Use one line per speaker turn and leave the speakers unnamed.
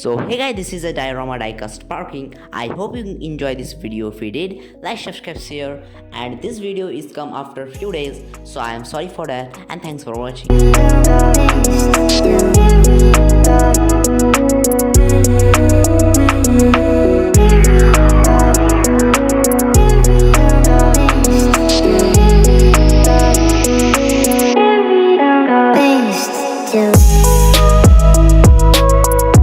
So hey guys, this is a Diorama diecast parking. I hope you enjoy this video. If you did, like, subscribe, share. And this video is come after few days, so I am sorry for that, and thanks for watching.